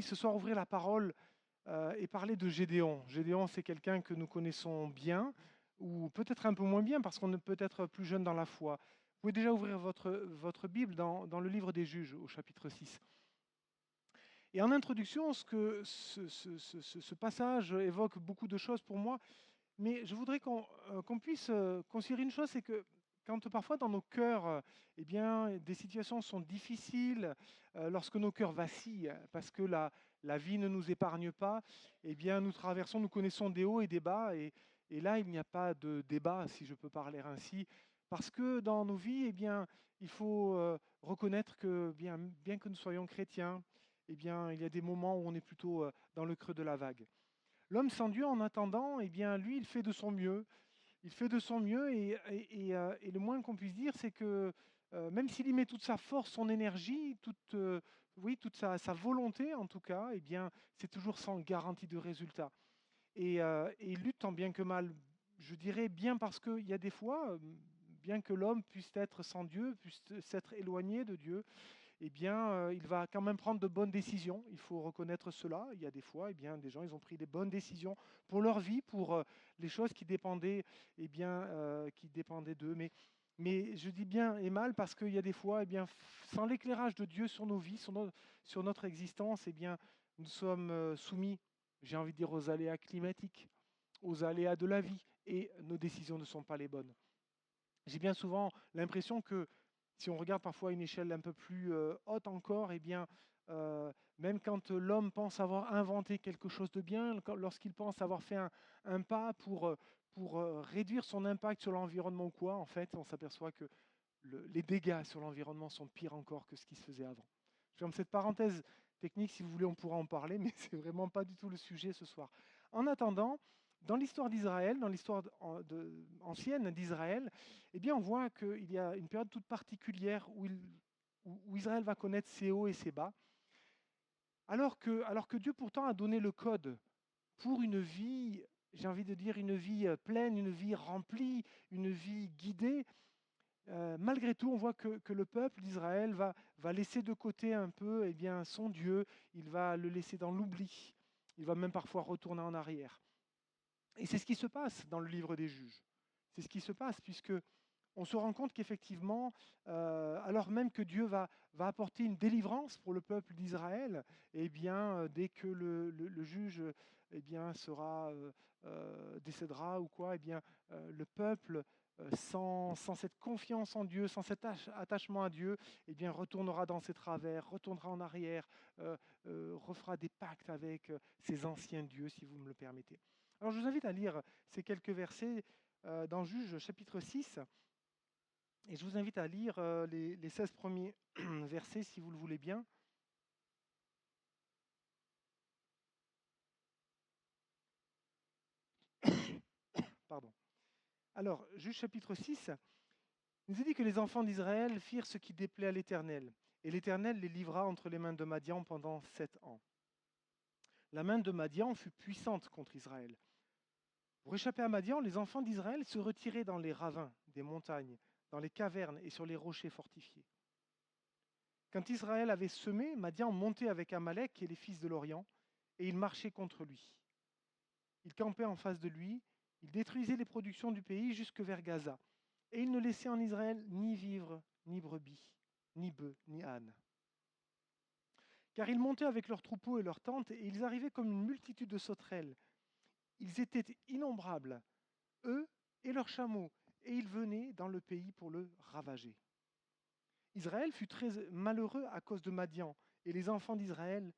oui, ce soir, ouvrir la parole et parler de Gédéon. Gédéon, c'est quelqu'un que nous connaissons bien, ou peut-être un peu moins bien, parce qu'on est peut-être plus jeune dans la foi. Vous pouvez déjà ouvrir votre Bible dans le livre des Juges, au chapitre 6. Et en introduction, ce passage évoque beaucoup de choses pour moi, mais je voudrais qu'on puisse considérer une chose, c'est que quand parfois dans nos cœurs, eh bien, des situations sont difficiles, lorsque nos cœurs vacillent, parce que la vie ne nous épargne pas, eh bien, nous connaissons des hauts et des bas, et là, il n'y a pas de débat, si je peux parler ainsi, parce que dans nos vies, eh bien, il faut reconnaître que bien que nous soyons chrétiens, eh bien, il y a des moments où on est plutôt dans le creux de la vague. L'homme sans Dieu, en attendant, eh bien, lui, il fait de son mieux. Il fait de son mieux et le moins qu'on puisse dire, c'est que même s'il y met toute sa force, son énergie, oui, toute sa volonté en tout cas, eh bien, c'est toujours sans garantie de résultat. Et il lutte tant bien que mal, je dirais bien parce qu'il y a des fois, bien que l'homme puisse être sans Dieu, puisse s'être éloigné de Dieu, eh bien, il va quand même prendre de bonnes décisions. Il faut reconnaître cela. Il y a des fois, eh bien, des gens, ils ont pris des bonnes décisions pour leur vie, pour les choses qui dépendaient, qui dépendaient d'eux. Mais je dis bien et mal parce qu'il y a des fois, eh bien, sans l'éclairage de Dieu sur nos vies, sur notre existence, eh bien, nous sommes soumis, j'ai envie de dire, aux aléas climatiques, aux aléas de la vie, et nos décisions ne sont pas les bonnes. J'ai bien souvent l'impression que si on regarde parfois à une échelle un peu plus haute encore, eh bien, même quand l'homme pense avoir inventé quelque chose de bien, lorsqu'il pense avoir fait un pas pour réduire son impact sur l'environnement ou quoi, en fait, on s'aperçoit que les dégâts sur l'environnement sont pires encore que ce qui se faisait avant. Je ferme cette parenthèse technique, si vous voulez, on pourra en parler, mais c'est vraiment pas du tout le sujet ce soir. En attendant, dans l'histoire d'Israël, dans l'histoire ancienne d'Israël, eh bien, on voit qu'il y a une période toute particulière où Israël va connaître ses hauts et ses bas, alors que Dieu pourtant a donné le code pour une vie, j'ai envie de dire une vie pleine, une vie remplie, une vie guidée. Malgré tout, on voit que le peuple d'Israël va laisser de côté un peu eh bien, son Dieu, il va le laisser dans l'oubli, il va même parfois retourner en arrière. Et c'est ce qui se passe dans le livre des Juges. C'est ce qui se passe, puisque on se rend compte qu'effectivement, alors même que Dieu va apporter une délivrance pour le peuple d'Israël, eh bien, dès que le juge eh bien, décédera ou quoi, eh bien, le peuple, sans cette confiance en Dieu, sans cet attachement à Dieu, eh bien, retournera dans ses travers, retournera en arrière, refera des pactes avec ses anciens dieux, si vous me le permettez. Alors, je vous invite à lire ces quelques versets dans Juges chapitre 6. Et je vous invite à lire les 16 premiers versets, si vous le voulez bien. Pardon. Alors, Juges chapitre 6, il nous est dit que les enfants d'Israël firent ce qui déplaît à l'Éternel, et l'Éternel les livra entre les mains de Madian pendant 7 ans. La main de Madian fut puissante contre Israël. Pour échapper à Madian, les enfants d'Israël se retiraient dans les ravins des montagnes, dans les cavernes et sur les rochers fortifiés. Quand Israël avait semé, Madian montait avec Amalek et les fils de l'Orient, et il marchait contre lui. Il campait en face de lui, il détruisait les productions du pays jusque vers Gaza, et il ne laissait en Israël ni vivre, ni brebis, ni bœufs, ni ânes. Car ils montaient avec leurs troupeaux et leurs tentes, et ils arrivaient comme une multitude de sauterelles. Ils étaient innombrables, eux et leurs chameaux, et ils venaient dans le pays pour le ravager. Israël fut très malheureux à cause de Madian, et les enfants d'Israël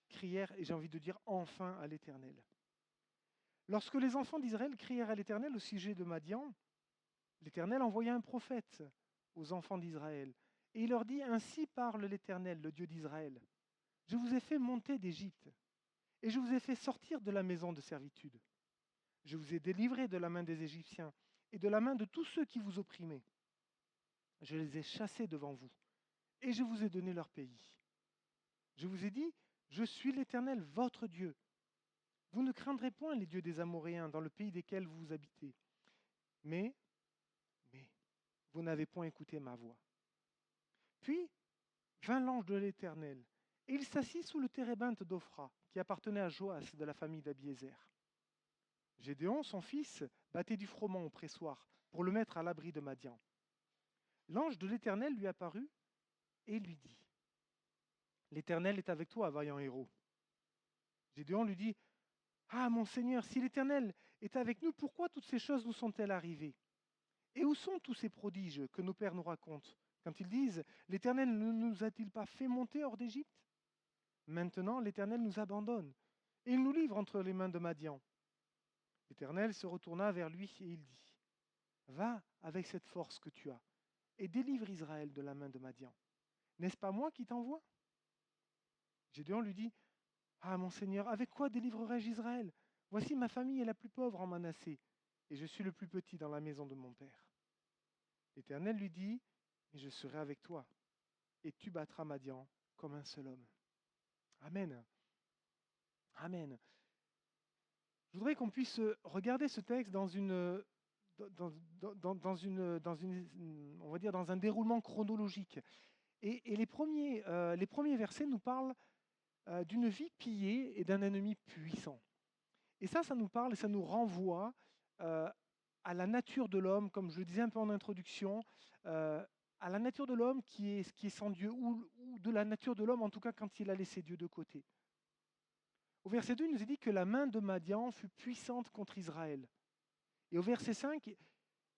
crièrent, et j'ai envie de dire enfin, à l'Éternel. Lorsque les enfants d'Israël crièrent à l'Éternel au sujet de Madian, l'Éternel envoya un prophète aux enfants d'Israël, et il leur dit, ainsi parle l'Éternel, le Dieu d'Israël. Je vous ai fait monter d'Égypte, et je vous ai fait sortir de la maison de servitude. Je vous ai délivré de la main des Égyptiens et de la main de tous ceux qui vous opprimaient. Je les ai chassés devant vous, et je vous ai donné leur pays. Je vous ai dit, je suis l'Éternel, votre Dieu. Vous ne craindrez point les dieux des Amoréens dans le pays desquels vous habitez. Mais, vous n'avez point écouté ma voix. Puis vint l'ange de l'Éternel, Et il s'assit sous le térébinthe d'Ophra, qui appartenait à Joas de la famille d'Abiézer. Gédéon, son fils, battait du froment au pressoir pour le mettre à l'abri de Madian. L'ange de l'Éternel lui apparut et lui dit, l'Éternel est avec toi, vaillant héros. Gédéon lui dit, ah mon Seigneur, si l'Éternel est avec nous, pourquoi toutes ces choses nous sont-elles arrivées? Et où sont tous ces prodiges que nos pères nous racontent, quand ils disent, l'Éternel ne nous a-t-il pas fait monter hors d'Égypte? Maintenant, l'Éternel nous abandonne, et il nous livre entre les mains de Madian. L'Éternel se retourna vers lui et il dit, va avec cette force que tu as, et délivre Israël de la main de Madian. N'est-ce pas moi qui t'envoie? Gédéon lui dit, ah mon Seigneur, avec quoi délivrerai-je Israël? Voici ma famille est la plus pauvre en Manassé, et je suis le plus petit dans la maison de mon père. L'Éternel lui dit, mais je serai avec toi, et tu battras Madian comme un seul homme. Amen. Amen. Je voudrais qu'on puisse regarder ce texte dans on va dire dans un déroulement chronologique. Et les premiers versets nous parlent d'une vie pillée et d'un ennemi puissant. Et ça nous parle et ça nous renvoie à la nature de l'homme, comme je le disais un peu en introduction, à la nature de l'homme qui est sans Dieu, ou de la nature de l'homme en tout cas quand il a laissé Dieu de côté. Au verset 2, il nous est dit que la main de Madian fut puissante contre Israël. Et au verset 5,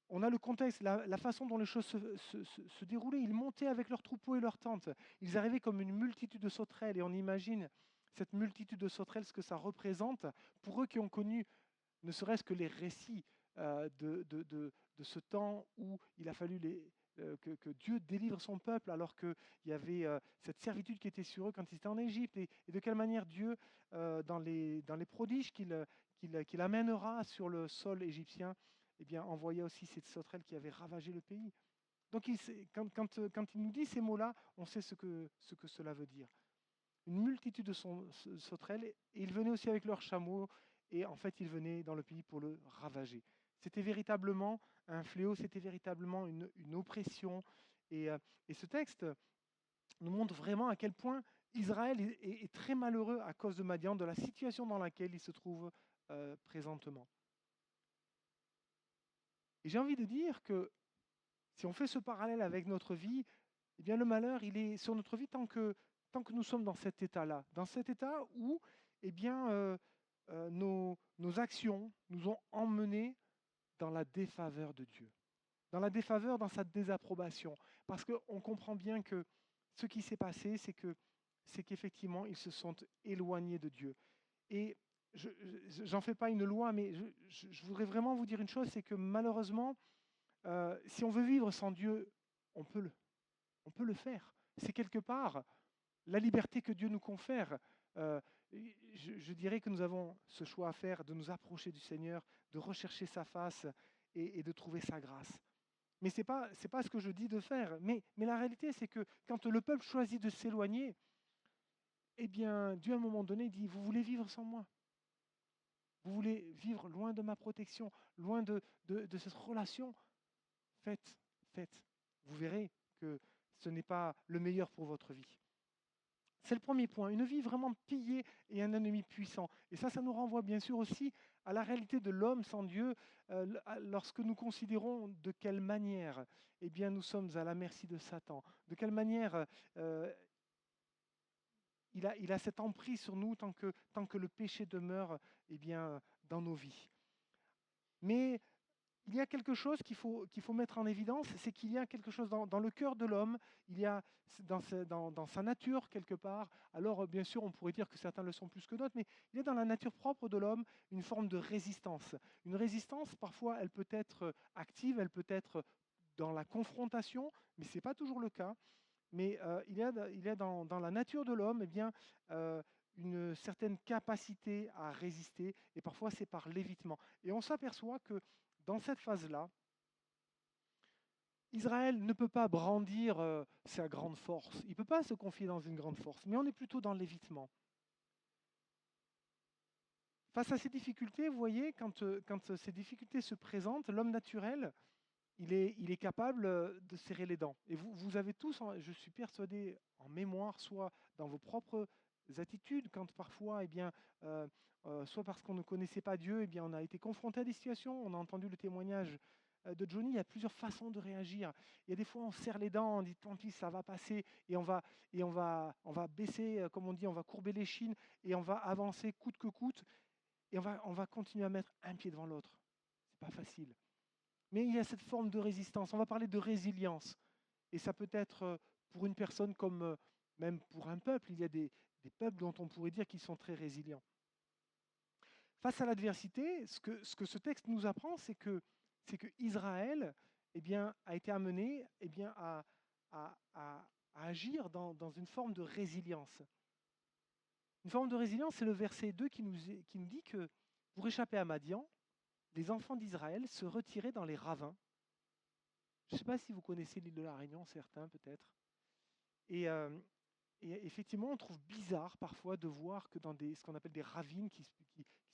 on a le contexte, la façon dont les choses se déroulaient. Ils montaient avec leurs troupeaux et leurs tentes. Ils arrivaient comme une multitude de sauterelles. Et on imagine cette multitude de sauterelles, ce que ça représente pour eux qui ont connu ne serait-ce que les récits de ce temps où il a fallu que Dieu délivre son peuple alors qu'il y avait cette servitude qui était sur eux quand ils étaient en Égypte, et de quelle manière Dieu, dans les prodiges qu'il amènera sur le sol égyptien, eh bien, envoya aussi cette sauterelle qui avait ravagé le pays. Donc quand il nous dit ces mots-là, on sait ce que cela veut dire. Une multitude de sauterelles, et ils venaient aussi avec leurs chameaux, et en fait ils venaient dans le pays pour le ravager. C'était véritablement un fléau, c'était véritablement une oppression. Et ce texte nous montre vraiment à quel point Israël est très malheureux à cause de Madian, de la situation dans laquelle il se trouve présentement. Et j'ai envie de dire que si on fait ce parallèle avec notre vie, eh bien le malheur, il est sur notre vie tant que nous sommes dans cet état-là, dans cet état où eh bien, nos actions nous ont emmenés dans la défaveur de Dieu, dans la défaveur, dans sa désapprobation. Parce qu'on comprend bien que ce qui s'est passé, c'est qu'effectivement, ils se sont éloignés de Dieu. Et j'en fais pas une loi, mais je voudrais vraiment vous dire une chose, c'est que malheureusement, si on veut vivre sans Dieu, on peut le faire. C'est quelque part la liberté que Dieu nous confère. Je dirais que nous avons ce choix à faire de nous approcher du Seigneur, de rechercher sa face et de trouver sa grâce. Mais ce n'est pas ce que je dis de faire. Mais la réalité, c'est que quand le peuple choisit de s'éloigner, eh bien, Dieu, à un moment donné, dit, vous voulez vivre sans moi? Vous voulez vivre loin de ma protection, loin de cette relation? Faites. Vous verrez que ce n'est pas le meilleur pour votre vie. C'est le premier point, une vie vraiment pillée et un ennemi puissant. Et ça nous renvoie bien sûr aussi à la réalité de l'homme sans Dieu, lorsque nous considérons de quelle manière eh bien, nous sommes à la merci de Satan, de quelle manière il a cette emprise sur nous tant que le péché demeure eh bien, dans nos vies. Mais il y a quelque chose qu'il faut mettre en évidence, c'est qu'il y a quelque chose dans le cœur de l'homme, il y a dans sa nature quelque part. Alors bien sûr, on pourrait dire que certains le sont plus que d'autres, mais il y a dans la nature propre de l'homme une forme de résistance. Une résistance, parfois, elle peut être active, elle peut être dans la confrontation, mais ce n'est pas toujours le cas. Mais il y a dans la nature de l'homme eh bien, une certaine capacité à résister, et parfois c'est par l'évitement. Et on s'aperçoit que dans cette phase-là, Israël ne peut pas brandir sa grande force. Il ne peut pas se confier dans une grande force, mais on est plutôt dans l'évitement. Face à ces difficultés, vous voyez, quand ces difficultés se présentent, l'homme naturel, il est capable de serrer les dents. Et vous avez tous, je suis persuadé, en mémoire, soit dans vos propres attitudes, quand parfois, eh bien, soit parce qu'on ne connaissait pas Dieu, eh bien, on a été confronté à des situations, on a entendu le témoignage de Johnny, il y a plusieurs façons de réagir. Il y a des fois, on serre les dents, on dit tant pis, ça va passer, on va baisser, comme on dit, on va courber les chines, et on va avancer coûte que coûte, et on va continuer à mettre un pied devant l'autre. C'est pas facile. Mais il y a cette forme de résistance. On va parler de résilience. Et ça peut être pour une personne comme même pour un peuple. Il y a des peuples dont on pourrait dire qu'ils sont très résilients. Face à l'adversité, ce que ce texte nous apprend, c'est que Israël eh bien, a été amené eh bien, à agir dans une forme de résilience. Une forme de résilience, c'est le verset 2 qui nous dit que pour échapper à Madian, les enfants d'Israël se retiraient dans les ravins. Je ne sais pas si vous connaissez l'île de la Réunion, certains peut-être. Et, et effectivement, on trouve bizarre parfois de voir que dans ce qu'on appelle des ravines, qui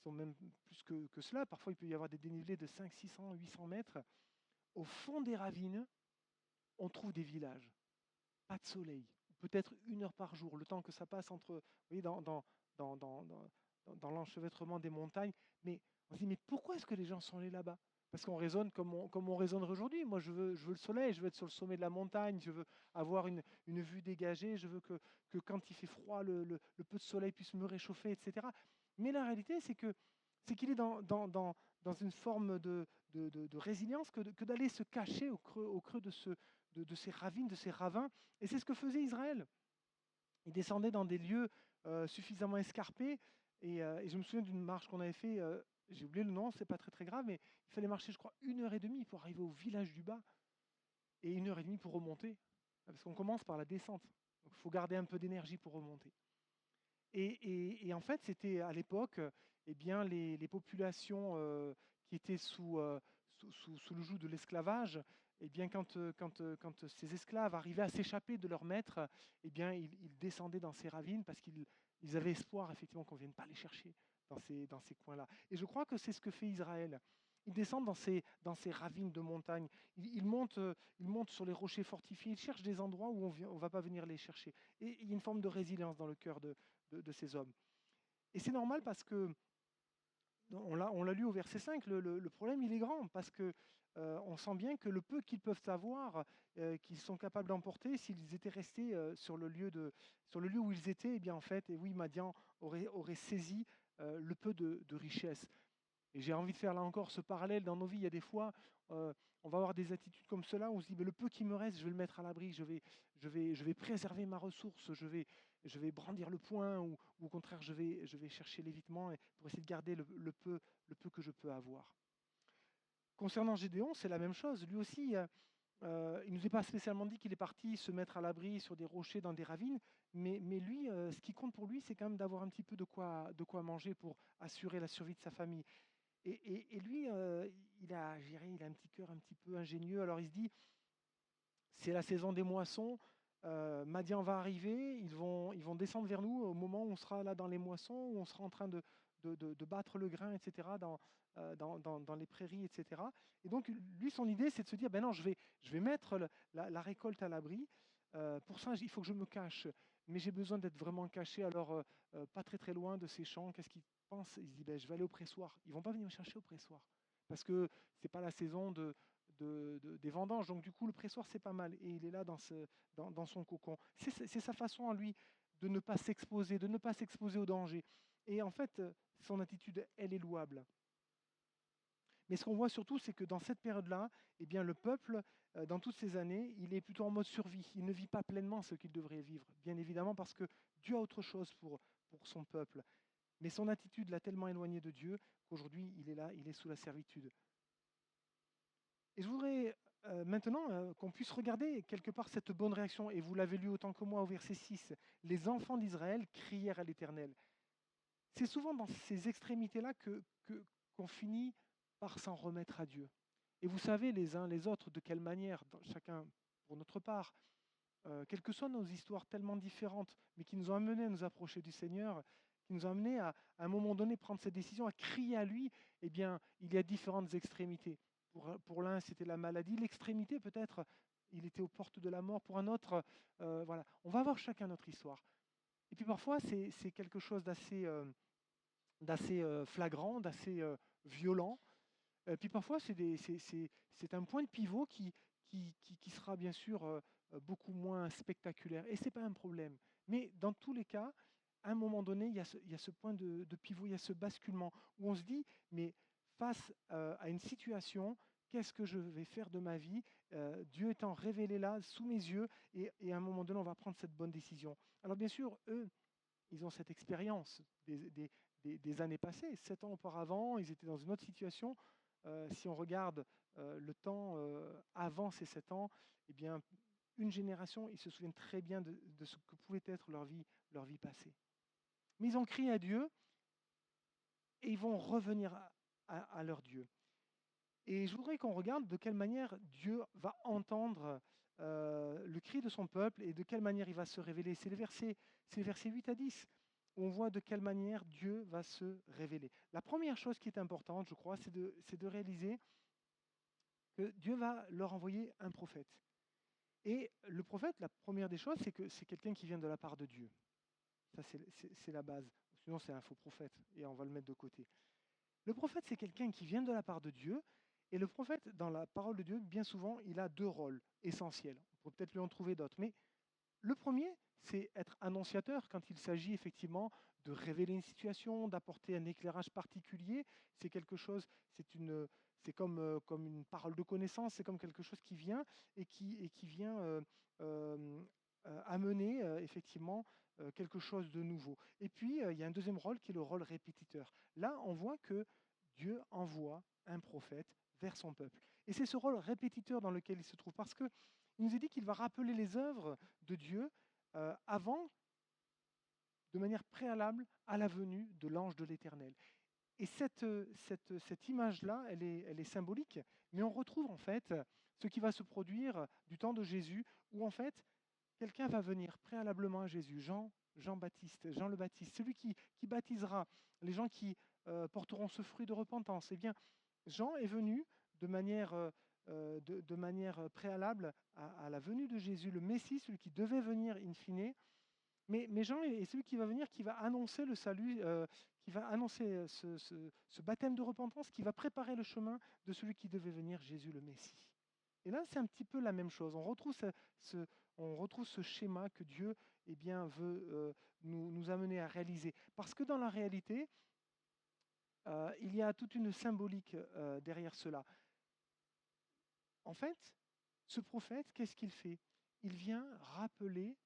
sont même plus que cela, parfois il peut y avoir des dénivelés de 500, 600, 800 mètres, au fond des ravines, on trouve des villages. Pas de soleil, peut-être 1 heure par jour, le temps que ça passe entre, vous voyez, dans l'enchevêtrement des montagnes. Mais on se dit, mais pourquoi est-ce que les gens sont allés là-bas? Parce qu'on raisonne comme on raisonnerait aujourd'hui. Moi, je veux le soleil, je veux être sur le sommet de la montagne, je veux avoir une vue dégagée, je veux que quand il fait froid, le peu de soleil puisse me réchauffer, etc. Mais la réalité, c'est qu'il est dans une forme de résilience que d'aller se cacher au creux de ces ravines, de ces ravins. Et c'est ce que faisait Israël. Il descendait dans des lieux suffisamment escarpés. Et je me souviens d'une marche qu'on avait fait, j'ai oublié le nom, c'est pas très très grave, mais il fallait marcher, je crois, 1 heure et demie pour arriver au village du bas et 1 heure et demie pour remonter. Parce qu'on commence par la descente. Donc il faut garder un peu d'énergie pour remonter. Et en fait, c'était à l'époque eh bien, les populations qui étaient sous le joug de l'esclavage. Eh bien, quand ces esclaves arrivaient à s'échapper de leur maître, eh bien, ils descendaient dans ces ravines parce qu'ils avaient espoir effectivement qu'on ne vienne pas les chercher dans ces coins-là. Et je crois que c'est ce que fait Israël. Ils descendent dans ces ravines de montagne. Ils montent sur les rochers fortifiés. Ils cherchent des endroits où on ne va pas venir les chercher. Et il y a une forme de résilience dans le cœur de ces hommes. Et c'est normal parce que, on l'a lu au verset 5, le problème il est grand parce que on sent bien que le peu qu'ils peuvent avoir, qu'ils sont capables d'emporter, s'ils étaient restés sur le lieu où ils étaient, eh bien en fait, et oui, Madian aurait saisi le peu de richesse. Et j'ai envie de faire là encore ce parallèle dans nos vies. Il y a des fois, on va avoir des attitudes comme cela, où on se dit, mais le peu qui me reste, je vais le mettre à l'abri, je vais préserver ma ressource, je vais brandir le poing, ou au contraire, je vais chercher l'évitement pour essayer de garder le peu que je peux avoir. Concernant Gédéon, c'est la même chose. Lui aussi, il ne nous est pas spécialement dit qu'il est parti se mettre à l'abri sur des rochers, dans des ravines, mais lui, ce qui compte pour lui, c'est quand même d'avoir un petit peu de quoi manger pour assurer la survie de sa famille. Et lui, il a un petit cœur un petit peu ingénieux. Alors il se dit, c'est la saison des moissons, Madian va arriver, ils vont descendre vers nous au moment où on sera là dans les moissons, où on sera en train de battre le grain, etc., dans les prairies, etc. Et donc lui, son idée, c'est de se dire, ben non, je vais mettre la récolte à l'abri. Pour ça, il faut que je me cache, mais j'ai besoin d'être vraiment caché, alors pas très très loin de ces champs. Qu'est-ce qu'il pense? Il se dit, ben, je vais aller au pressoir. Ils vont pas venir me chercher au pressoir, parce que c'est pas la saison des vendanges. Donc du coup, le pressoir, c'est pas mal. Et il est là dans son cocon. C'est sa façon à lui de ne pas s'exposer, au danger. Et en fait, son attitude, elle est louable. Mais ce qu'on voit surtout, c'est que dans cette période-là, eh bien, le peuple, dans toutes ces années, il est plutôt en mode survie. Il ne vit pas pleinement ce qu'il devrait vivre, bien évidemment, parce que Dieu a autre chose pour son peuple. Mais son attitude l'a tellement éloigné de Dieu qu'aujourd'hui, il est là, il est sous la servitude. Et je voudrais maintenant qu'on puisse regarder quelque part cette bonne réaction. Et vous l'avez lu autant que moi au verset 6. Les enfants d'Israël crièrent à l'Éternel. C'est souvent dans ces extrémités-là qu'on finit par s'en remettre à Dieu. Et vous savez les uns les autres de quelle manière, chacun pour notre part, quelles que soient nos histoires tellement différentes, mais qui nous ont amenés à nous approcher du Seigneur, qui nous ont amenés à un moment donné prendre cette décision, à crier à lui, eh bien, il y a différentes extrémités. Pour l'un, c'était la maladie, l'extrémité peut-être, il était aux portes de la mort. Pour un autre, voilà. On va avoir chacun notre histoire. Et puis parfois, c'est quelque chose d'assez flagrant, d'assez violent. Puis parfois, c'est un point de pivot qui sera bien sûr beaucoup moins spectaculaire. Et ce n'est pas un problème. Mais dans tous les cas, à un moment donné, il y a ce point de pivot, il y a ce basculement où on se dit, mais face à une situation, qu'est-ce que je vais faire de ma vie? Dieu étant révélé là, sous mes yeux, et à un moment donné, on va prendre cette bonne décision. Alors bien sûr, eux, ils ont cette expérience des années passées. 7 ans auparavant, ils étaient dans une autre situation. Si on regarde le temps avant ces 7 ans, eh bien, une génération, ils se souviennent très bien de ce que pouvait être leur vie passée. Mais ils ont crié à Dieu et ils vont revenir à leur Dieu. Et je voudrais qu'on regarde de quelle manière Dieu va entendre le cri de son peuple et de quelle manière il va se révéler. C'est les versets 8 à 10 où on voit de quelle manière Dieu va se révéler. La première chose qui est importante, je crois, c'est de réaliser que Dieu va leur envoyer un prophète. Et le prophète, la première des choses, c'est que c'est quelqu'un qui vient de la part de Dieu. Ça, c'est la base. Sinon, c'est un faux prophète et on va le mettre de côté. Le prophète, c'est quelqu'un qui vient de la part de Dieu. Et le prophète, dans la parole de Dieu, bien souvent, il a deux rôles essentiels. On pourrait peut-être lui en trouver d'autres. Mais le premier, c'est être annonciateur quand il s'agit effectivement de révéler une situation, d'apporter un éclairage particulier. C'est quelque chose, c'est comme une parole de connaissance, c'est comme quelque chose qui vient et qui vient amener effectivement quelque chose de nouveau. Et puis, il y a un deuxième rôle qui est le rôle répétiteur. Là, on voit que Dieu envoie un prophète vers son peuple. Et c'est ce rôle répétiteur dans lequel il se trouve, parce que il nous est dit qu'il va rappeler les œuvres de Dieu avant, de manière préalable à la venue de l'ange de l'Éternel. Et cette image-là, elle est symbolique, mais on retrouve en fait ce qui va se produire du temps de Jésus, où en fait, quelqu'un va venir préalablement à Jésus, Jean-Baptiste, Jean le Baptiste, celui qui baptisera les gens qui porteront ce fruit de repentance. Eh bien, Jean est venu de manière préalable à la venue de Jésus, le Messie, celui qui devait venir in fine. Mais Jean est celui qui va venir, qui va annoncer le salut, qui va annoncer ce baptême de repentance, qui va préparer le chemin de celui qui devait venir, Jésus le Messie. Et là, c'est un petit peu la même chose. On retrouve ce schéma que Dieu eh bien, veut nous amener à réaliser. Parce que dans la réalité, il y a toute une symbolique derrière cela. En fait, ce prophète, qu'est-ce qu'il fait? Il vient rappeler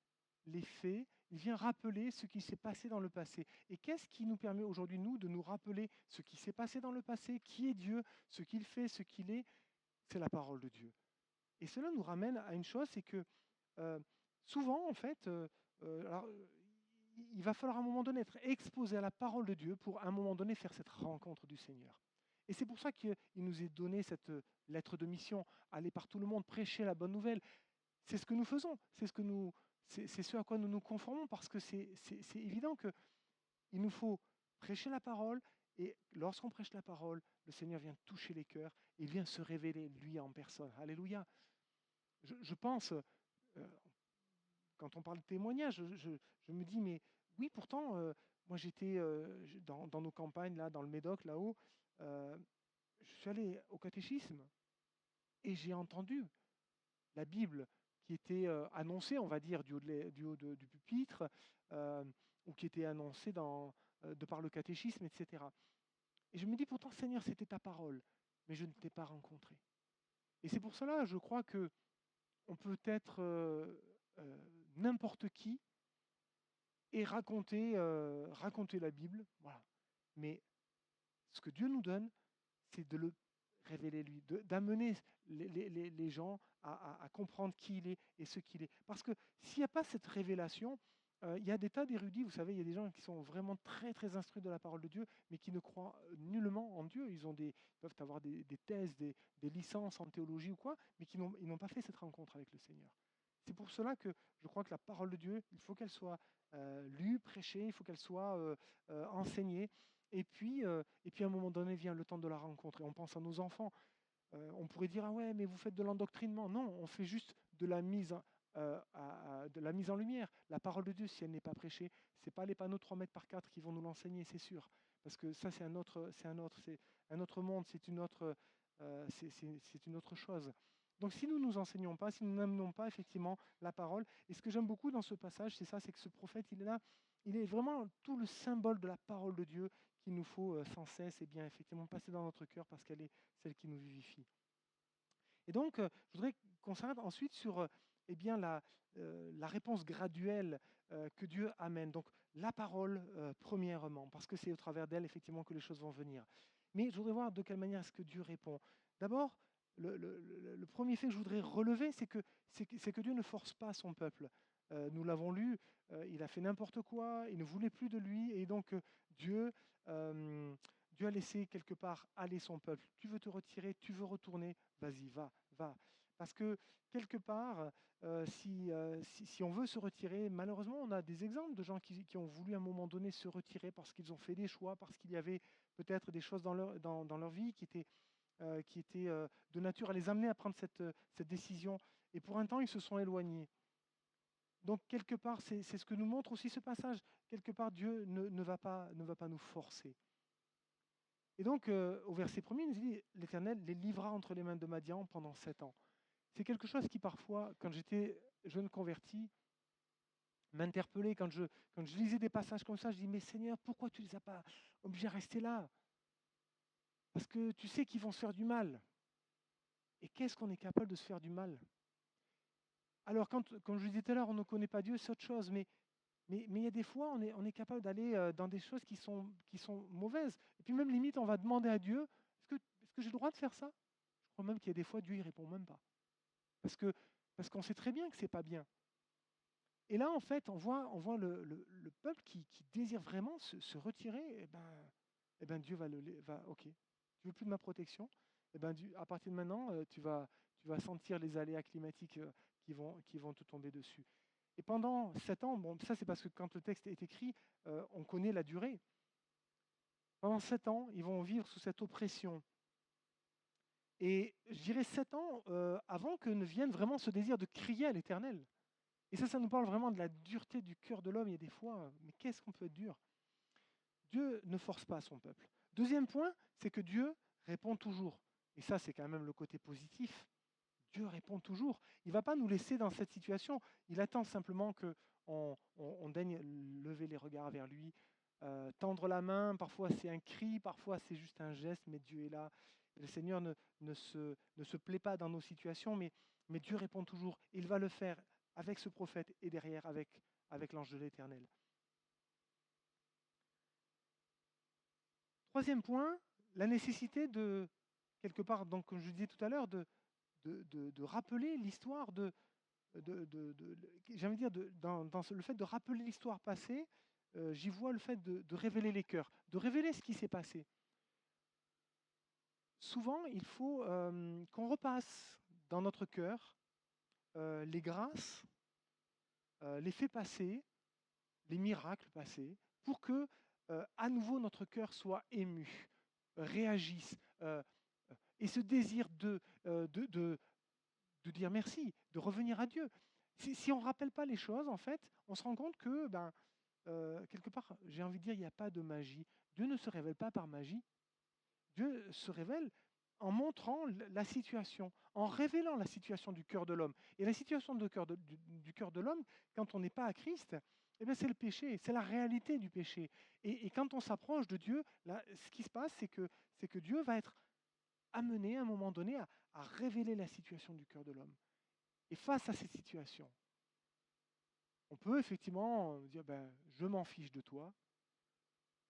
les faits, il vient rappeler ce qui s'est passé dans le passé. Et qu'est-ce qui nous permet aujourd'hui, nous, de nous rappeler ce qui s'est passé dans le passé, qui est Dieu, ce qu'il fait, ce qu'il est? C'est la parole de Dieu. Et cela nous ramène à une chose, c'est que souvent, en fait, il va falloir à un moment donné être exposé à la parole de Dieu pour à un moment donné faire cette rencontre du Seigneur. Et c'est pour ça qu'il nous est donné cette lettre de mission, aller par tout le monde, prêcher la bonne nouvelle. C'est ce que nous faisons, c'est ce à quoi nous nous conformons, parce que c'est évident qu'il nous faut prêcher la parole, et lorsqu'on prêche la parole, le Seigneur vient toucher les cœurs, et il vient se révéler, lui, en personne. Alléluia. Je pense, quand on parle de témoignage, je me dis, mais oui, pourtant, moi j'étais dans nos campagnes, là, dans le Médoc, là-haut, je suis allé au catéchisme, et j'ai entendu la Bible qui était annoncée, on va dire, du pupitre, ou qui était annoncée de par le catéchisme, etc. Et je me dis, pourtant, Seigneur, c'était ta parole, mais je ne t'ai pas rencontré. Et c'est pour cela, je crois que on peut être n'importe qui et raconter la Bible, voilà. Mais ce que Dieu nous donne, c'est de le révéler lui, d'amener les gens à comprendre qui il est et ce qu'il est. Parce que s'il n'y a pas cette révélation, il y a des tas d'érudits, vous savez, il y a des gens qui sont vraiment très très instruits de la parole de Dieu, mais qui ne croient nullement en Dieu. Ils peuvent avoir des thèses, des licences en théologie ou quoi, mais ils n'ont pas fait cette rencontre avec le Seigneur. C'est pour cela que je crois que la parole de Dieu, il faut qu'elle soit lue, prêchée, il faut qu'elle soit enseignée. Et puis, à un moment donné, vient le temps de la rencontre. Et on pense à nos enfants. On pourrait dire, ah ouais, mais vous faites de l'endoctrinement. Non, on fait juste de la de la mise en lumière. La parole de Dieu, si elle n'est pas prêchée, ce n'est pas les panneaux 3 mètres par 4 qui vont nous l'enseigner, c'est sûr. Parce que ça, c'est un autre monde, c'est une autre chose. Donc si nous ne nous enseignons pas, si nous n'amenons pas effectivement la parole, et ce que j'aime beaucoup dans ce passage, c'est ça, c'est que ce prophète, il est là, il est vraiment tout le symbole de la parole de Dieu qu'il nous faut sans cesse et bien effectivement passer dans notre cœur parce qu'elle est celle qui nous vivifie. Et donc, je voudrais qu'on s'arrête ensuite sur eh bien, la réponse graduelle que Dieu amène. Donc, la parole, premièrement, parce que c'est au travers d'elle, effectivement, que les choses vont venir. Mais je voudrais voir de quelle manière est-ce que Dieu répond. D'abord, le premier fait que je voudrais relever, c'est que Dieu ne force pas son peuple. Nous l'avons lu, il a fait n'importe quoi, il ne voulait plus de lui, et donc Dieu, euh, Dieu a laissé quelque part aller son peuple. Tu veux te retirer, tu veux retourner, vas-y, va. Parce que quelque part, si on veut se retirer, malheureusement, on a des exemples de gens qui ont voulu à un moment donné se retirer parce qu'ils ont fait des choix, parce qu'il y avait peut-être des choses dans leur vie qui étaient de nature à les amener à prendre cette décision. Et pour un temps, ils se sont éloignés. Donc, quelque part, c'est ce que nous montre aussi ce passage. Quelque part, Dieu ne va pas nous forcer. Et donc, au verset 1er, il nous dit, l'Éternel les livra entre les mains de Madian pendant 7 ans. C'est quelque chose qui, parfois, quand j'étais jeune converti, m'interpellait. Quand je lisais des passages comme ça, je dis, mais Seigneur, pourquoi tu ne les as pas obligés à rester là? Parce que tu sais qu'ils vont se faire du mal. Et qu'est-ce qu'on est capable de se faire du mal? Alors, comme je vous disais tout à l'heure, on ne connaît pas Dieu, c'est autre chose. Mais il y a des fois, on est capable d'aller dans des choses qui sont mauvaises. Et puis même limite, on va demander à Dieu, est-ce que j'ai le droit de faire ça? Je crois même qu'il y a des fois, Dieu ne répond même pas. Parce qu'on sait très bien que ce n'est pas bien. Et là, en fait, on voit le peuple qui désire vraiment se retirer. Et ben Dieu va, ok, tu veux plus de ma protection? Et ben à partir de maintenant, tu vas sentir les aléas climatiques qui vont te tomber dessus. Et pendant 7 ans, bon, ça c'est parce que quand le texte est écrit, on connaît la durée. Pendant 7 ans, ils vont vivre sous cette oppression. Et je dirais 7 ans avant que ne vienne vraiment ce désir de crier à l'Éternel. Et ça nous parle vraiment de la dureté du cœur de l'homme. Il y a des fois, mais qu'est-ce qu'on peut être dur? Dieu ne force pas son peuple. Deuxième point, c'est que Dieu répond toujours. Et ça, c'est quand même le côté positif. Dieu répond toujours. Il ne va pas nous laisser dans cette situation. Il attend simplement qu'on daigne lever les regards vers lui, tendre la main. Parfois, c'est un cri, parfois, c'est juste un geste, mais Dieu est là. Le Seigneur ne se plaît pas dans nos situations, mais Dieu répond toujours. Il va le faire avec ce prophète et derrière avec l'ange de l'Éternel. Troisième point, la nécessité de, quelque part, donc, comme je disais tout à l'heure, de rappeler l'histoire j'ai envie de dire, dans le fait de rappeler l'histoire passée, j'y vois le fait de révéler les cœurs, de révéler ce qui s'est passé. Souvent, il faut qu'on repasse dans notre cœur les grâces, les faits passés, les miracles passés, pour que à nouveau notre cœur soit ému, réagisse, et ce désir de dire merci, de revenir à Dieu. Si on ne rappelle pas les choses, en fait, on se rend compte que, quelque part, j'ai envie de dire, il n'y a pas de magie. Dieu ne se révèle pas par magie. Dieu se révèle en montrant la situation, en révélant la situation du cœur de l'homme. Et la situation du cœur de l'homme, quand on n'est pas à Christ, eh bien, c'est le péché, c'est la réalité du péché. Et quand on s'approche de Dieu, là, ce qui se passe, c'est que Dieu va être amené à un moment donné à révéler la situation du cœur de l'homme. Et face à cette situation, on peut effectivement dire, je m'en fiche de toi,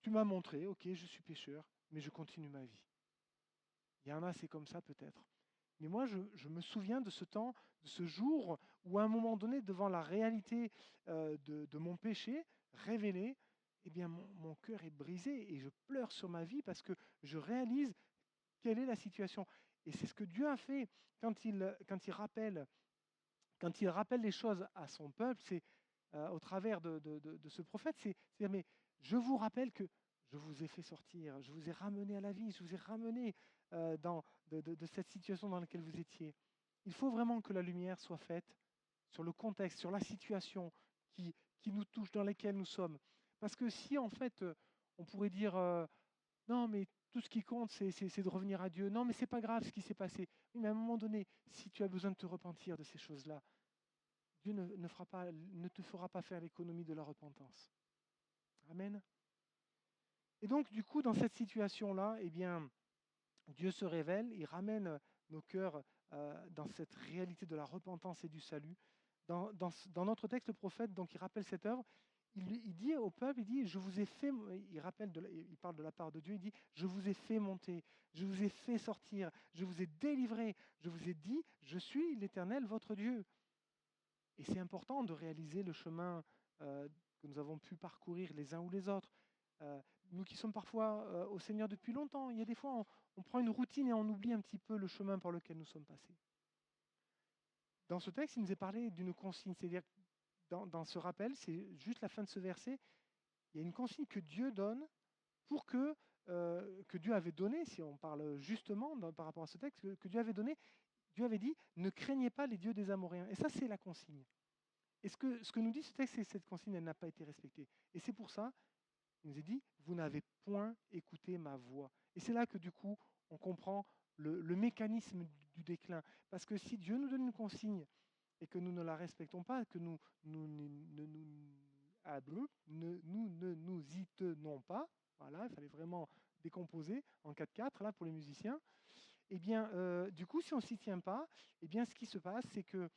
tu m'as montré, ok, je suis pécheur, mais je continue ma vie. Il y en a, c'est comme ça peut-être. Mais moi, je me souviens de ce temps, de ce jour où à un moment donné, devant la réalité de mon péché révélé, eh bien, mon cœur est brisé et je pleure sur ma vie parce que je réalise quelle est la situation. Et c'est ce que Dieu a fait quand il rappelle les choses à son peuple, c'est au travers de ce prophète, c'est dire, mais je vous rappelle que je vous ai fait sortir, je vous ai ramené à la vie, je vous ai ramené de cette situation dans laquelle vous étiez. Il faut vraiment que la lumière soit faite sur le contexte, sur la situation qui nous touche, dans laquelle nous sommes. Parce que si en fait, on pourrait dire, non, mais tout ce qui compte, c'est de revenir à Dieu. Non, mais c'est pas grave ce qui s'est passé. Oui, mais à un moment donné, si tu as besoin de te repentir de ces choses-là, Dieu ne te fera pas faire l'économie de la repentance. Amen. Et donc, du coup, dans cette situation-là, eh bien, Dieu se révèle, il ramène nos cœurs dans cette réalité de la repentance et du salut. Dans notre texte, le prophète, donc, il rappelle cette œuvre. Il dit au peuple, il dit, je vous ai fait, il parle de la part de Dieu, il dit, je vous ai fait monter, je vous ai fait sortir, je vous ai délivré, je vous ai dit, je suis l'Éternel, votre Dieu. Et c'est important de réaliser le chemin que nous avons pu parcourir les uns ou les autres. Nous qui sommes parfois au Seigneur depuis longtemps, il y a des fois, on prend une routine et on oublie un petit peu le chemin par lequel nous sommes passés. Dans ce texte, il nous est parlé d'une consigne, c'est-à-dire dans ce rappel, c'est juste la fin de ce verset, il y a une consigne que Dieu donne pour que Dieu avait donné, si on parle justement par rapport à ce texte, que Dieu avait donné, Dieu avait dit, ne craignez pas les dieux des Amoréens. Et ça, c'est la consigne. Et ce que nous dit ce texte, c'est que cette consigne, elle n'a pas été respectée. Et c'est pour ça, il nous est dit, vous n'avez point écouté ma voix. Et c'est là que du coup, on comprend le mécanisme du déclin. Parce que si Dieu nous donne une consigne et que nous ne la respectons pas, que nous ne nous y tenons pas, voilà, il fallait vraiment décomposer en 4-4 là pour les musiciens, et bien du coup, si on ne s'y tient pas, et bien ce qui se passe, c'est que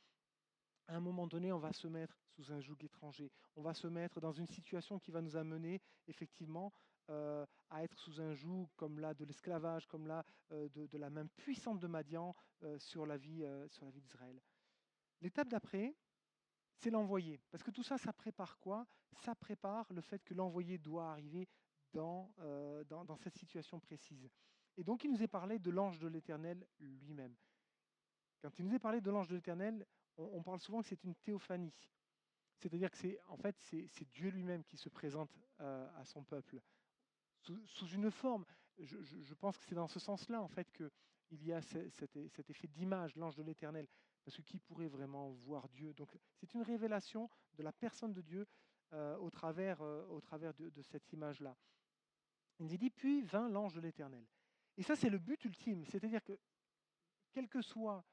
à un moment donné, on va se mettre sous un joug étranger. On va se mettre dans une situation qui va nous amener effectivement à être sous un joug comme là de l'esclavage, comme là de la main puissante de Madian sur la vie d'Israël. L'étape d'après, c'est l'envoyé. Parce que tout ça, ça prépare quoi? Ça prépare le fait que l'envoyé doit arriver dans cette situation précise. Et donc, il nous est parlé de l'ange de l'Éternel lui-même. Quand il nous est parlé de l'ange de l'Éternel, on parle souvent que c'est une théophanie. C'est-à-dire que c'est Dieu lui-même qui se présente à son peuple sous une forme. Je pense que c'est dans ce sens-là en fait qu'il y a cet effet d'image, l'ange de l'Éternel. Parce que qui pourrait vraiment voir Dieu? Donc c'est une révélation de la personne de Dieu au travers de cette image-là. Il nous dit, puis vint l'ange de l'Éternel. Et ça, c'est le but ultime. C'est-à-dire que quel que soit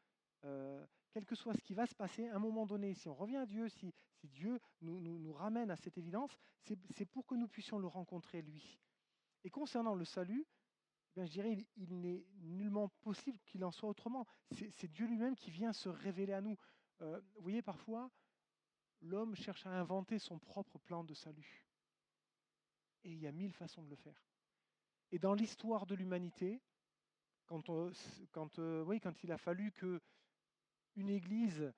ce qui va se passer, à un moment donné, si on revient à Dieu, si Dieu nous ramène à cette évidence, c'est pour que nous puissions le rencontrer, lui. Et concernant le salut, eh bien, je dirais il n'est nullement possible qu'il en soit autrement. C'est Dieu lui-même qui vient se révéler à nous. Vous voyez, parfois, l'homme cherche à inventer son propre plan de salut. Et il y a 1000 façons de le faire. Et dans l'histoire de l'humanité, quand il a fallu que une église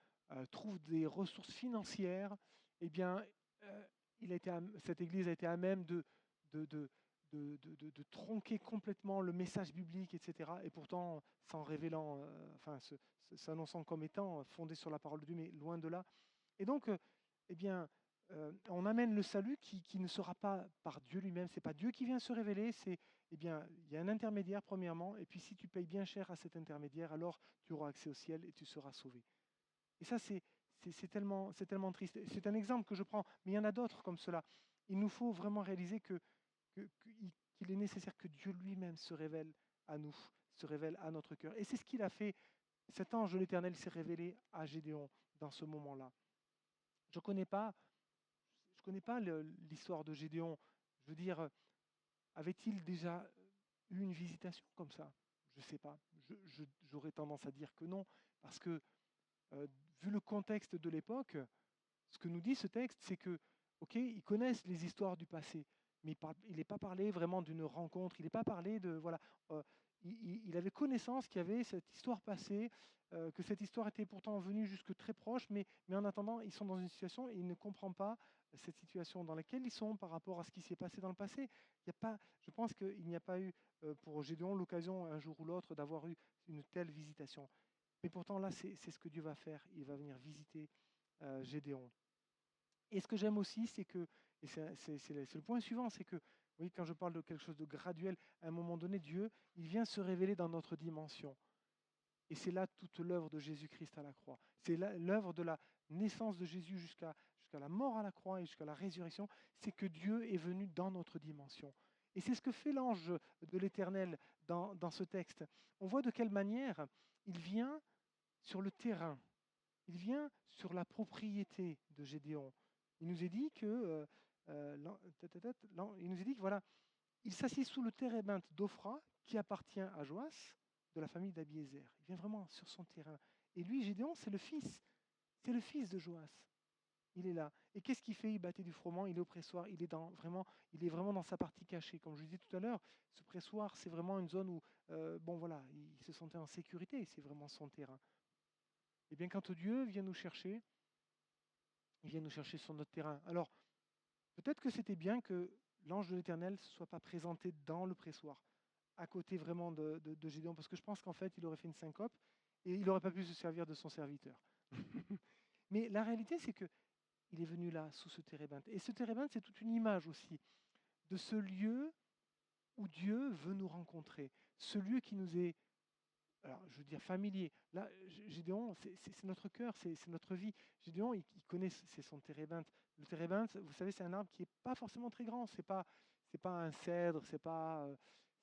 trouve des ressources financières, eh bien, cette église a été à même de, de, de tronquer complètement le message biblique, etc. Et pourtant, s'en révélant, s'annonçant comme étant fondé sur la parole de Dieu, mais loin de là. Et donc, eh bien, on amène le salut qui ne sera pas par Dieu lui-même. C'est pas Dieu qui vient se révéler. Eh bien, il y a un intermédiaire premièrement, et puis si tu payes bien cher à cet intermédiaire, alors tu auras accès au ciel et tu seras sauvé. Et ça, c'est tellement triste. C'est un exemple que je prends, mais il y en a d'autres comme cela. Il nous faut vraiment réaliser qu'il est nécessaire que Dieu lui-même se révèle à nous, se révèle à notre cœur. Et c'est ce qu'il a fait. Cet ange de l'Éternel s'est révélé à Gédéon dans ce moment-là. Je ne connais pas l'histoire de Gédéon. Je veux dire, avait-il déjà eu une visitation comme ça? Je ne sais pas. J'aurais tendance à dire que non, parce que vu le contexte de l'époque, ce que nous dit ce texte, c'est que, ok, ils connaissent les histoires du passé, mais il n'est pas parlé vraiment d'une rencontre, il n'est pas parlé de, voilà, il avait connaissance qu'il y avait cette histoire passée, que cette histoire était pourtant venue jusque très proche, mais en attendant, ils sont dans une situation et ils ne comprennent pas cette situation dans laquelle ils sont par rapport à ce qui s'est passé dans le passé. Je pense qu'il n'y a pas eu pour Gédéon l'occasion un jour ou l'autre d'avoir eu une telle visitation. Mais pourtant, là, c'est ce que Dieu va faire. Il va venir visiter Gédéon. Et ce que j'aime aussi, c'est que, et c'est le point suivant, c'est que, vous Oui, quand je parle de quelque chose de graduel, à un moment donné, Dieu, il vient se révéler dans notre dimension. Et c'est là toute l'œuvre de Jésus-Christ à la croix. C'est l'œuvre de la naissance de Jésus jusqu'à la mort à la croix et jusqu'à la résurrection. C'est que Dieu est venu dans notre dimension. Et c'est ce que fait l'ange de l'Éternel dans ce texte. On voit de quelle manière il vient sur le terrain. Il vient sur la propriété de Gédéon. Il nous est dit que, il nous est dit que voilà, il s'assied sous le térébinthe d'Ophra qui appartient à Joas de la famille d'Abiézer. Il vient vraiment sur son terrain. Et lui, Gédéon, c'est le fils. C'est le fils de Joas. Il est là. Et qu'est-ce qu'il fait? Il battait du froment, il est au pressoir, il est vraiment dans sa partie cachée. Comme je disais tout à l'heure, ce pressoir, c'est vraiment une zone où, bon voilà, il se sentait en sécurité, c'est vraiment son terrain. Et bien quand Dieu vient nous chercher, il vient nous chercher sur notre terrain. Alors, peut-être que c'était bien que l'ange de l'Éternel ne se soit pas présenté dans le pressoir, à côté vraiment de Gédéon, parce que je pense qu'en fait, il aurait fait une syncope et il n'aurait pas pu se servir de son serviteur. Mais la réalité, c'est que il est venu là, sous ce térébinthe. Et ce térébinthe, c'est toute une image aussi de ce lieu où Dieu veut nous rencontrer. Ce lieu qui nous est, alors je veux dire, familier. Là, Gédéon, c'est notre cœur, c'est notre vie. Gédéon, il connaît, c'est son térébinthe. Le térébinthe, vous savez, c'est un arbre qui n'est pas forcément très grand. C'est pas un cèdre,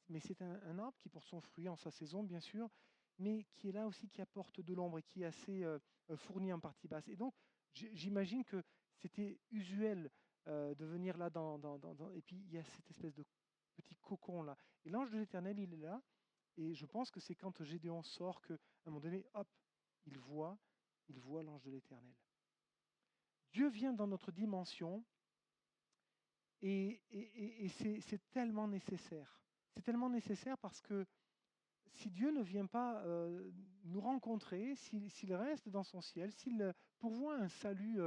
mais c'est un arbre qui porte son fruit en sa saison, bien sûr, mais qui est là aussi, qui apporte de l'ombre et qui est assez fourni en partie basse. Et donc, j'imagine que c'était usuel de venir là, et puis il y a cette espèce de petit cocon là. Et l'ange de l'Éternel, il est là, et je pense que c'est quand Gédéon sort qu'à un moment donné, hop, il voit l'ange de l'Éternel. Dieu vient dans notre dimension et c'est tellement nécessaire. C'est tellement nécessaire parce que si Dieu ne vient pas nous rencontrer, s'il reste dans son ciel, s'il pourvoit un salut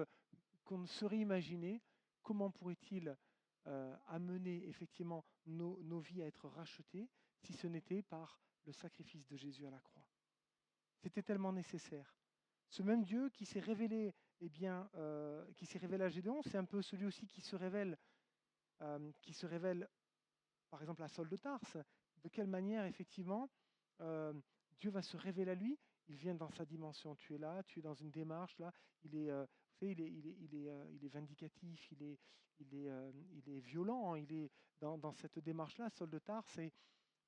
qu'on ne saurait imaginer, comment pourrait-il amener effectivement nos vies à être rachetées si ce n'était par le sacrifice de Jésus à la croix? C'était tellement nécessaire. Ce même Dieu qui s'est révélé, qui s'est révélé à Gédéon, c'est un peu celui aussi qui se révèle par exemple à Saul de Tarse. De quelle manière effectivement Dieu va se révéler à lui? Il vient dans sa dimension. Tu es là, tu es dans une démarche là. Vous savez, il est vindicatif, il est violent. Il est dans cette démarche-là, Saul de Tarse.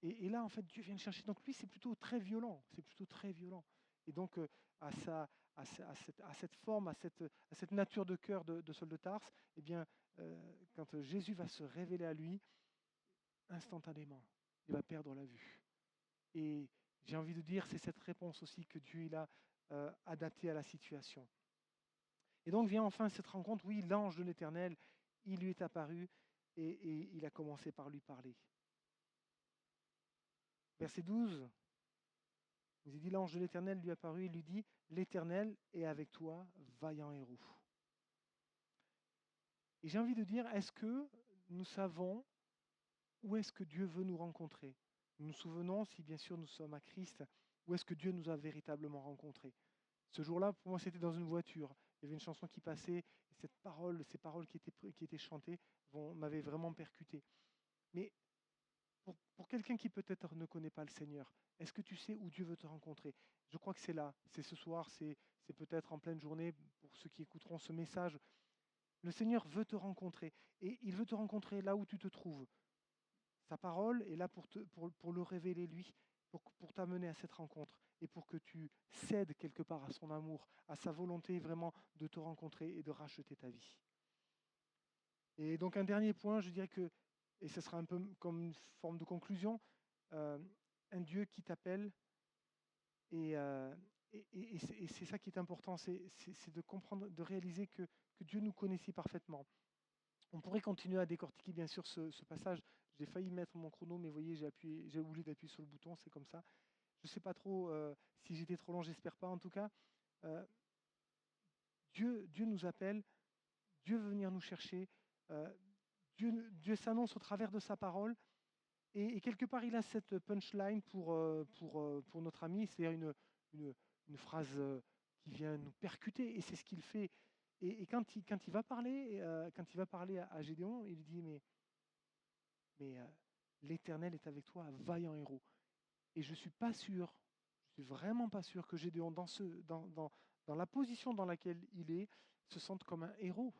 Et là, en fait, Dieu vient le chercher. Donc lui, c'est plutôt très violent. C'est plutôt très violent. Et donc, à cette forme, à cette nature de cœur de Saul de Tarse, eh bien, quand Jésus va se révéler à lui, instantanément, il va perdre la vue. Et j'ai envie de dire, c'est cette réponse aussi que Dieu il a adaptée à la situation. Et donc vient enfin cette rencontre. Oui, l'ange de l'Éternel, il lui est apparu et il a commencé par lui parler. Verset 12, il dit, l'ange de l'Éternel lui est apparu et lui dit, l'Éternel est avec toi, vaillant héros. Et j'ai envie de dire, est-ce que nous savons où est-ce que Dieu veut nous rencontrer? Nous nous souvenons, si bien sûr nous sommes à Christ, où est-ce que Dieu nous a véritablement rencontrés? Ce jour-là, pour moi, c'était dans une voiture. Il y avait une chanson qui passait, et ces paroles qui étaient chantées m'avaient vraiment percuté. Mais pour quelqu'un qui peut-être ne connaît pas le Seigneur, est-ce que tu sais où Dieu veut te rencontrer? Je crois que c'est là, c'est ce soir, c'est peut-être en pleine journée, pour ceux qui écouteront ce message. Le Seigneur veut te rencontrer, et il veut te rencontrer là où tu te trouves. Sa parole est là pour le révéler lui, pour t'amener à cette rencontre et pour que tu cèdes quelque part à son amour, à sa volonté vraiment de te rencontrer et de racheter ta vie. Et donc un dernier point, je dirais que, et ce sera un peu comme une forme de conclusion, un Dieu qui t'appelle, et c'est ça qui est important, c'est de comprendre, de réaliser que Dieu nous connaît si parfaitement. On pourrait continuer à décortiquer bien sûr ce passage. J'ai failli mettre mon chrono, mais vous voyez, j'ai oublié d'appuyer sur le bouton, c'est comme ça. Je ne sais pas trop si j'étais trop long, j'espère pas en tout cas. Euh, Dieu nous appelle, Dieu veut venir nous chercher, euh, Dieu s'annonce au travers de sa parole, et quelque part il a cette punchline pour notre ami, c'est-à-dire une phrase qui vient nous percuter, et c'est ce qu'il fait. Et quand il va parler, à Gédéon, il lui dit, mais mais l'Éternel est avec toi, vaillant héros. Et je ne suis pas sûr, je suis vraiment pas sûr que Gédéon, dans la position dans laquelle il est, se sente comme un héros.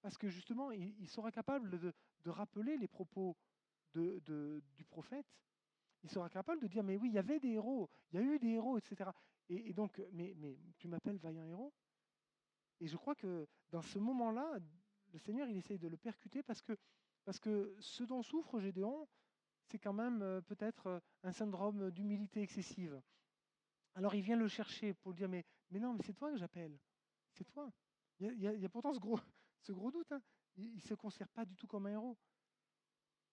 Parce que justement, il sera capable de rappeler les propos du prophète. Il sera capable de dire, mais oui, il y avait des héros, il y a eu des héros, etc. Et donc, mais tu m'appelles vaillant héros? Et je crois que dans ce moment-là, le Seigneur, il essaye de le percuter parce que ce dont souffre Gédéon, c'est quand même peut-être un syndrome d'humilité excessive. Alors il vient le chercher pour lui dire, mais non, mais c'est toi que j'appelle, c'est toi. Il y a pourtant ce gros doute, hein. Il ne se considère pas du tout comme un héros.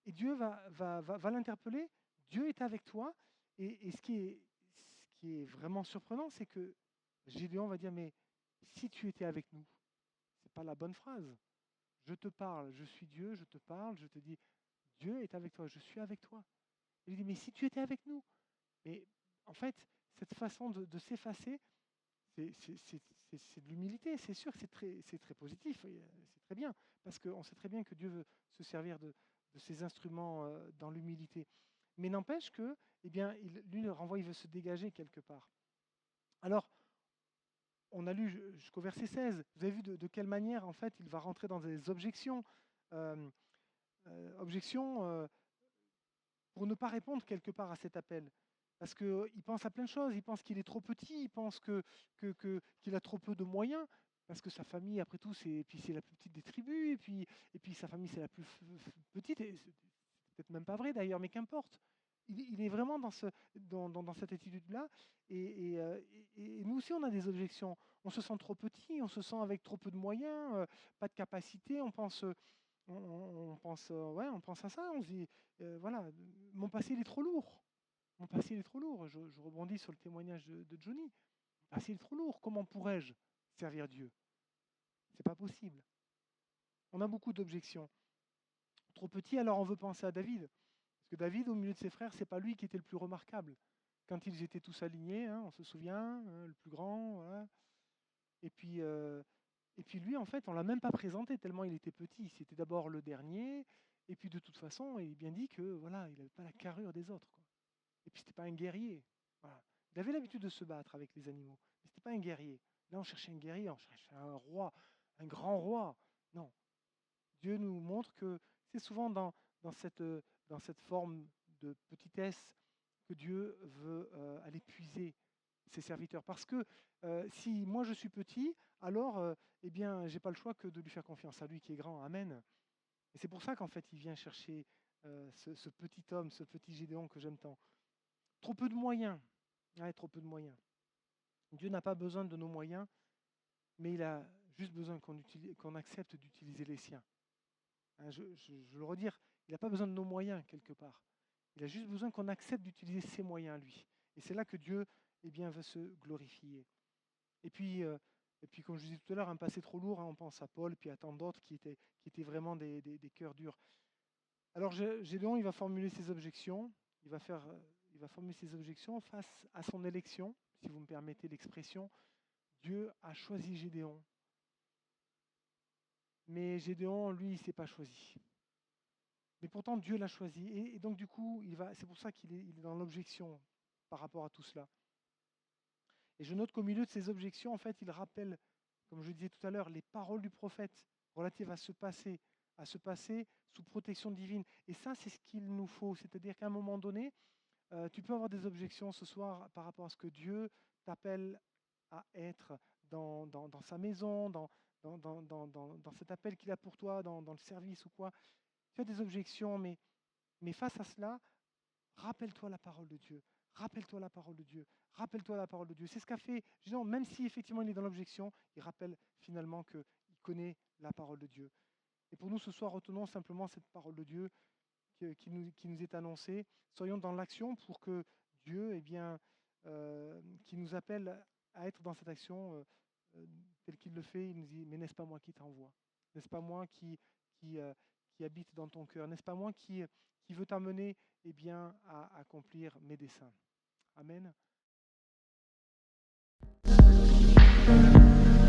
Et Dieu va l'interpeller, Dieu est avec toi, et ce qui est vraiment surprenant, c'est que Gédéon va dire, mais si tu étais avec nous, ce n'est pas la bonne phrase. Je te parle, je suis Dieu, je te parle, je te dis, Dieu est avec toi, je suis avec toi. Il dit, mais si tu étais avec nous. Mais en fait, cette façon de s'effacer, c'est de l'humilité, c'est sûr que c'est très positif, c'est très bien, parce qu'on sait très bien que Dieu veut se servir de ses instruments dans l'humilité. Mais n'empêche que, eh bien, lui, le renvoi, il veut se dégager quelque part. Alors, on a lu jusqu'au verset 16, vous avez vu de quelle manière, en fait, il va rentrer dans des objections. Euh, objections pour ne pas répondre quelque part à cet appel. Parce qu'il pense à plein de choses. Il pense qu'il est trop petit, il pense qu'il a trop peu de moyens, parce que sa famille, après tout, c'est la plus petite des tribus, et puis sa famille, c'est la plus petite, et c'est peut-être même pas vrai d'ailleurs, mais qu'importe. Il est vraiment dans cette attitude-là. Et nous aussi, on a des objections. On se sent trop petit, on se sent avec trop peu de moyens, pas de capacité. On pense à ça. On se dit, voilà, mon passé, il est trop lourd. Mon passé, il est trop lourd. Je rebondis sur le témoignage de Johnny. Mon passé, il est trop lourd. Comment pourrais-je servir Dieu? C'est pas possible. On a beaucoup d'objections. Trop petit, alors on veut penser à David. Parce que David, au milieu de ses frères, c'est pas lui qui était le plus remarquable. Quand ils étaient tous alignés, hein, on se souvient, hein, le plus grand, voilà. Et puis lui, en fait, on l'a même pas présenté tellement il était petit. C'était d'abord le dernier, et puis de toute façon, il est bien dit que voilà, il n'avait pas la carrure des autres, quoi. Et puis c'était pas un guerrier. Voilà. Il avait l'habitude de se battre avec les animaux, mais c'était pas un guerrier. Là, on cherchait un guerrier, on cherchait un roi, un grand roi. Non. Dieu nous montre que c'est souvent dans cette forme de petitesse que Dieu veut aller puiser ses serviteurs. Parce que si moi je suis petit, alors eh bien, j'ai pas le choix que de lui faire confiance à lui qui est grand. Amen. Et c'est pour ça qu'en fait, il vient chercher ce petit homme, ce petit Gédéon que j'aime tant. Trop peu de moyens. Ouais, trop peu de moyens. Dieu n'a pas besoin de nos moyens, mais il a juste besoin qu'on accepte d'utiliser les siens. Hein, je le redire, il n'a pas besoin de nos moyens quelque part. Il a juste besoin qu'on accepte d'utiliser ses moyens, lui. Et c'est là que Dieu eh bien, veut se glorifier. Et puis, comme je disais tout à l'heure, un passé trop lourd, hein, on pense à Paul, puis à tant d'autres qui étaient vraiment des cœurs durs. Alors Gédéon, il va formuler ses objections, il va formuler ses objections face à son élection, si vous me permettez l'expression. Dieu a choisi Gédéon, mais Gédéon, lui, il ne s'est pas choisi. Mais pourtant, Dieu l'a choisi. Et donc, du coup, c'est pour ça qu'il est dans l'objection par rapport à tout cela. Et je note qu'au milieu de ces objections, en fait, il rappelle, comme je disais tout à l'heure, les paroles du prophète relatives à ce passé sous protection divine. Et ça, c'est ce qu'il nous faut. C'est-à-dire qu'à un moment donné, tu peux avoir des objections ce soir par rapport à ce que Dieu t'appelle à être dans sa maison, dans cet appel qu'il a pour toi, dans le service ou quoi. Tu as des objections, mais face à cela, rappelle-toi la parole de Dieu. Rappelle-toi la parole de Dieu. Rappelle-toi la parole de Dieu. C'est ce qu'a fait Gédéon, même si effectivement il est dans l'objection, il rappelle finalement qu'il connaît la parole de Dieu. Et pour nous ce soir, retenons simplement cette parole de Dieu qui nous est annoncée. Soyons dans l'action pour que Dieu, qui nous appelle à être dans cette action telle qu'il le fait, il nous dit, mais n'est-ce pas moi qui t'envoie? N'est-ce pas moi qui habite dans ton cœur? N'est-ce pas moi qui veut t'amener à accomplir mes desseins? Amen.